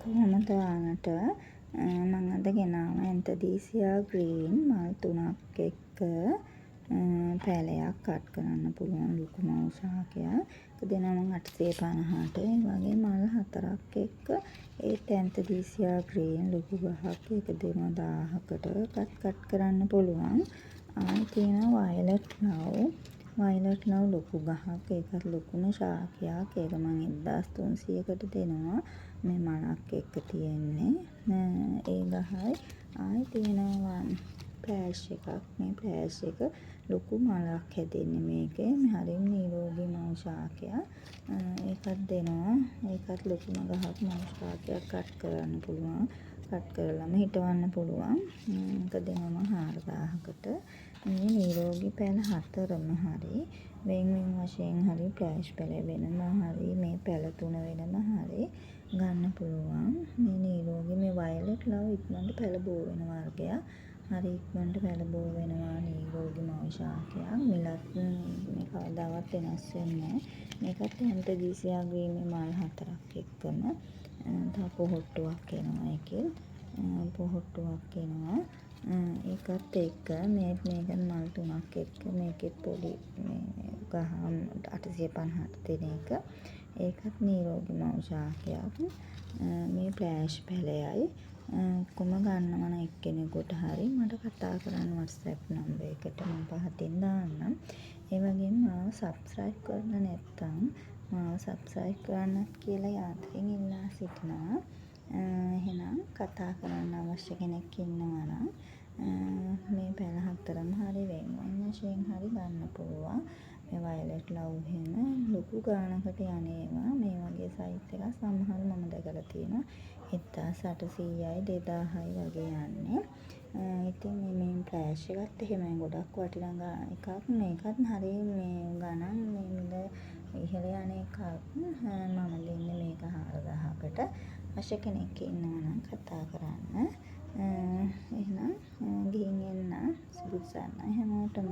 කොහොමද ඔයාලට මම අද ගෙනාව ඇන්තදීසියා ග්‍රීන් මල් 3ක් එක්ක පැලයක් කට් කරන්න පුළුවන් ලොකු මල් ශාකයක්. ඒක දෙනවා මම 850ට. ඒ වගේ මල් 4ක් එක්ක ඒත් ඇන්තදීසියා ග්‍රීන් ලොකු ගහක්. ඒක දෙනවා 1000කට කට් කරන්න පුළුවන්. ආයෙ තියෙනවා වයලට් ලව්. වයලට් ලව් ලොකු ගහක්. ඒකත් ලොකුම ශාකයක්. ඒක මම 1300කට දෙනවා. මේ මලක් එක්ක තියෙන්නේ. ඒ ගහයි ආයෙ තියෙනවා ප්ලෑෂ් එකක්. මේ ප්ලෑෂ් එක ලොකු මලක් හැදෙන්නේ මේකේ. මේ හරිම නිරෝගී මල් ශාකයක්. ඒකත් දෙනවා. ඒකත් ලොකුම ගහක් මල් ශාකයක් කට් කරන්න පුළුවන්. කට් කරලාම හිටවන්න පුළුවන්. ඒක දෙනවා 4000කට. මේ නිරෝගී පැල හතරම හරි වෙන වශයෙන් හරි ප්ලෑෂ් පැල වෙනම හරි මේ පැල තුන වෙනම හරි ගන්න පුළුවන්. මේ නිරෝගී මේ වයලට් ලව් ඉක්මනට පැල බෝ වෙන වර්ගයක්. හරි ඉක්මනට පැල බෝ වෙනවා නිරෝගී මල් ශාකයක්. මිලත් මේ කවදාවත් වෙනස් වෙන්නේ නැහැ. මේකත් ඇන්තදීසියා ග්‍රීන් මල් 4ක් එක්කම තව පොහොට්ටුවක් එනවා එකේ. පොහොට්ටුවක් එනවා. ඒකත් එක්ක මේකත් මල් 3ක් එක්ක මේකෙත් පොඩි මේ ගහ 850ට දෙන එක. ඒකත් නිරෝගී මල් ශාකයක්. මේ ප්ලෑෂ් පැලයයි කොම ගන්නවා නම් එක්කෙනෙකුට හරි මට කතා කරන්න WhatsApp නම්බර් එකට මම පහතින් දාන්නම්. ඒ වගේම මාව subscribe කරලා නැත්නම් මාව subscribe කරන්නත් කියලා යාත්‍රින් ඉල්ලා සිටිනවා. එහෙනම් කතා කරන්න අවශ්‍ය කෙනෙක් ඉන්නවා නම් මේ පැල හතරම හරි වෙන වශයෙන් හරි ගන්න පුළුවන්. මේ වයලට් ලව් එහෙම ලොකු ගානකට යන්නේවා මේ වගේ සයිස් එකක් සමහර මම දැකලා තියෙනවා 1800යි 2000යි වගේ යන්නේ. ඉතින් මේ ප්ලෑෂ් එකත් එහෙමයි ගොඩක් වටිනා එකක්. මේකත් හරිය මේ ගණන් මේ මිල ඉහළ යන එකක්. මම දෙන්නේ මේක 4000කට. අවශ්‍ය කෙනෙක් ඉන්නවා නම් කතා කරන්න. එහෙනම් ගිහින් එන්න සුබ සරණයි හැමෝටම.